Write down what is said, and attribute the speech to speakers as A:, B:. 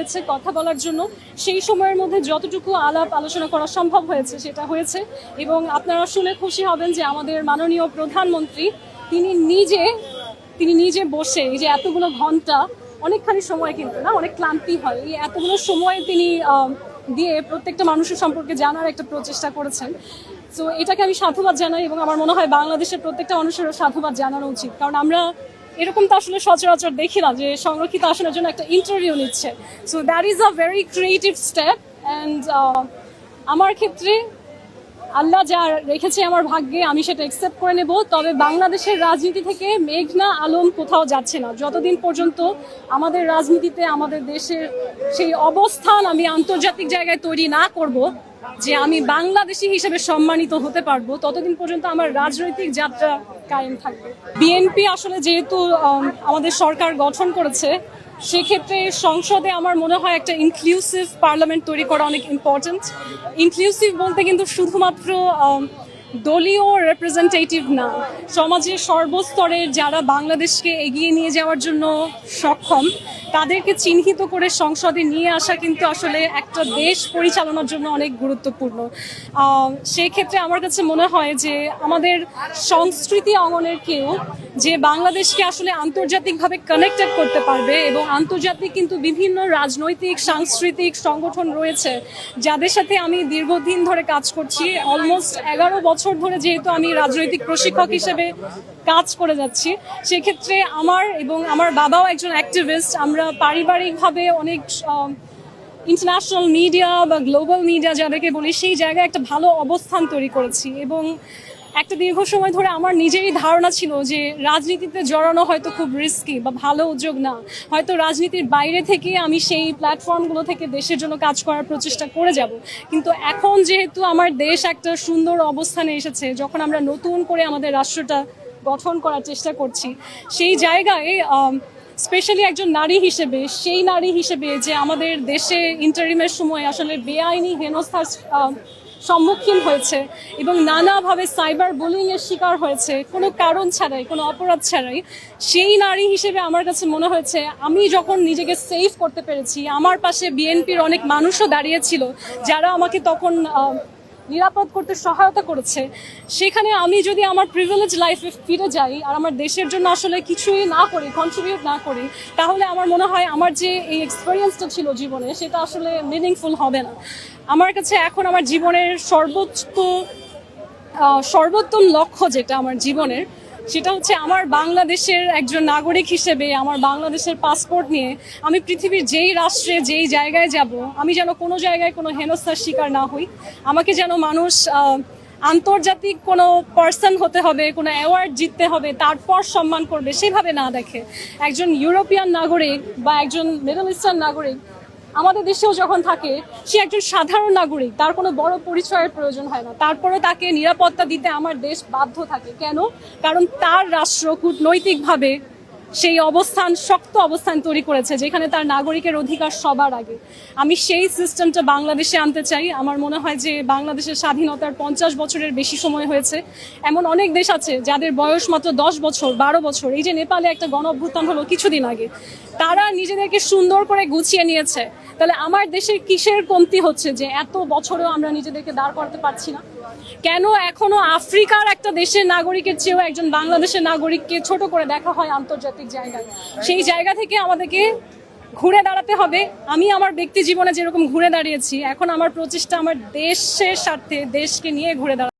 A: হয়েছে কথা বলার জন্য। সেই সময়ের মধ্যে যতটুকু আলাপ আলোচনা করা সম্ভব হয়েছে সেটা হয়েছে, এবং আপনারা শুনে খুশি হবেন যে আমাদের মাননীয় প্রধানমন্ত্রী তিনি নিজে বসে এই যে এতগুলো ঘন্টা, অনেকখানি সময় কিন্তু না, অনেক ক্লান্তি হয়, এই এতগুলো সময় তিনি দিয়ে প্রত্যেকটা মানুষের সম্পর্কে জানার একটা প্রচেষ্টা করেছেন। তো এটাকে আমি সাধুবাদ জানাই, এবং আমার মনে হয় বাংলাদেশের প্রত্যেকটা মানুষেরও সাধুবাদ জানানো উচিত, কারণ আমরা এরকম তো আসলে সচরাচর দেখি না যে সংরক্ষিত আসনের জন্য একটা ইন্টারভিউ নিচ্ছে। So that is a very creative step, and আমার ক্ষেত্রে আল্লাহ যা রেখেছে আমার ভাগ্যে আমি সেটা অ্যাকসেপ্ট করে নেব। তবে বাংলাদেশের রাজনীতি থেকে মেঘনা আলম কোথাও যাচ্ছে না যতদিন পর্যন্ত আমাদের রাজনীতিতে আমাদের দেশের সেই অবস্থান আমি আন্তর্জাতিক জায়গায় তৈরি না করব যে আমি বাংলাদেশি হিসেবে সম্মানিত হতে পারবো, ততদিন পর্যন্ত আমার রাজনৈতিক যাত্রা কায়েম থাকবে। বিএনপি আসলে যেহেতু আমাদের সরকার গঠন করেছে, সেক্ষেত্রে সংসদে আমার মনে হয় একটা ইনক্লুসিভ পার্লামেন্ট তৈরি করা অনেক ইম্পর্টেন্ট। ইনক্লুসিভ বলতে কিন্তু শুধুমাত্র দলীয় রিপ্রেজেন্টেটিভ না, সমাজের সর্বস্তরের যারা বাংলাদেশকে এগিয়ে নিয়ে যাওয়ার জন্য সক্ষম তাদেরকে চিহ্নিত করে সংসদে নিয়ে আসা কিন্তু আসলে একটা দেশ পরিচালনার জন্য অনেক গুরুত্বপূর্ণ। সেক্ষেত্রে আমার কাছে মনে হয় যে আমাদের সংস্কৃতি অঙ্গনের কেউ যে বাংলাদেশকে আসলে আন্তর্জাতিকভাবে কানেক্টেড করতে পারবে, এবং আন্তর্জাতিক কিন্তু বিভিন্ন রাজনৈতিক সাংস্কৃতিক সংগঠন রয়েছে যাদের সাথে আমি দীর্ঘদিন ধরে কাজ করছি, অলমোস্ট 11 বছর ধরে যেহেতু আমি রাজনৈতিক প্রশিক্ষক হিসেবে কাজ করে যাচ্ছি। সেক্ষেত্রে আমার এবং আমার বাবাও একজন অ্যাক্টিভিস্ট, আমরা পারিবারিকভাবে অনেক ইন্টারন্যাশনাল মিডিয়া বা গ্লোবাল মিডিয়া যাদেরকে বলি সেই জায়গায় একটা ভালো অবস্থান তৈরি করেছি, এবং একটা দীর্ঘ সময় ধরে আমার নিজেরই ধারণা ছিল যে রাজনীতিতে জড়ানো হয়তো খুব রিস্কি বা ভালো উদ্যোগ না, হয়তো রাজনীতির বাইরে থেকে আমি সেই প্ল্যাটফর্মগুলো থেকে দেশের জন্য কাজ করার প্রচেষ্টা করে যাব। কিন্তু এখন যেহেতু আমার দেশ একটা সুন্দর অবস্থানে এসেছে, যখন আমরা নতুন করে আমাদের রাষ্ট্রটা গঠন করার চেষ্টা করছি, সেই জায়গায় স্পেশালি একজন নারী হিসেবে, সেই নারী হিসেবে যে আমাদের দেশে ইন্টারিমের সময় আসলে বেআইনি হেনস্থার সম্মুখীন হয়েছে এবং নানাভাবে সাইবার বুলিংয়ের শিকার হয়েছে কোনো কারণ ছাড়াই, কোনো অপরাধ ছাড়াই, সেই নারী হিসেবে আমার কাছে মনে হয়েছে আমি যখন নিজেকে সেফ করতে পেরেছি, আমার পাশে বিএনপির অনেক মানুষও দাঁড়িয়েছিল যারা আমাকে তখন নিরাপদ করতে সহায়তা করেছে, সেখানে আমি যদি আমার প্রিভিলেজ লাইফে ফিরে যাই আর আমার দেশের জন্য আসলে কিছুই না করি, কন্ট্রিবিউট না করি, তাহলে আমার মনে হয় আমার যে এই এক্সপেরিয়েন্সটা ছিল জীবনে সেটা আসলে মিনিংফুল হবে না। আমার কাছে এখন আমার জীবনের সর্বোত্তম লক্ষ্য যেটা আমার জীবনের, সেটা হচ্ছে আমার বাংলাদেশের একজন নাগরিক হিসেবে আমার বাংলাদেশের পাসপোর্ট নিয়ে আমি পৃথিবীর যেই রাষ্ট্রে যেই জায়গায় যাব, আমি যেন কোনো জায়গায় কোনো হেনস্থার শিকার না হই। আমাকে যেন মানুষ আন্তর্জাতিক কোনো পার্সন হতে হবে, কোনো অ্যাওয়ার্ড জিততে হবে তারপর সম্মান করবে সেভাবে না দেখে, একজন ইউরোপিয়ান নাগরিক বা একজন মিডল ইস্টার্ন নাগরিক আমাদের দেশেও যখন থাকে, সে একজন সাধারণ নাগরিক, তার কোনো বড় পরিচয়ের প্রয়োজন হয় না, তারপরে তাকে নিরাপত্তা দিতে আমার দেশ বাধ্য থাকে। কেন? কারণ তার রাষ্ট্র কূটনৈতিকভাবে সেই অবস্থান, শক্ত অবস্থান তৈরি করেছে যেখানে তার নাগরিকের অধিকার সবার আগে। আমি সেই সিস্টেমটা বাংলাদেশে আনতে চাই। আমার মনে হয় যে বাংলাদেশের স্বাধীনতার 50 বছরের বেশি সময় হয়েছে, এমন অনেক দেশ আছে যাদের বয়স মাত্র 10 বছর 12 বছর। এই যে নেপালে একটা গণ অভ্যুত্থান হলো কিছুদিন আগে, তারা নিজেদেরকে সুন্দর করে গুছিয়ে নিয়েছে। তাহলে আমার দেশের কিসের কমতি হচ্ছে যে এত বছরেও আমরা নিজেদেরকে দাঁড় করাতে পারছি না? কেন এখনো আফ্রিকার একটা দেশের নাগরিকের চেয়েও একজন বাংলাদেশের নাগরিককে ছোট করে দেখা হয় আন্তর্জাতিক জায়গায়? সেই জায়গা থেকে আমাদেরকে ঘুরে দাঁড়াতে হবে। আমি আমার ব্যক্তি জীবনে যেরকম ঘুরে দাঁড়িয়েছি, এখন আমার প্রচেষ্টা আমার দেশের স্বার্থে, দেশকে নিয়ে ঘুরে দাঁড়াতে।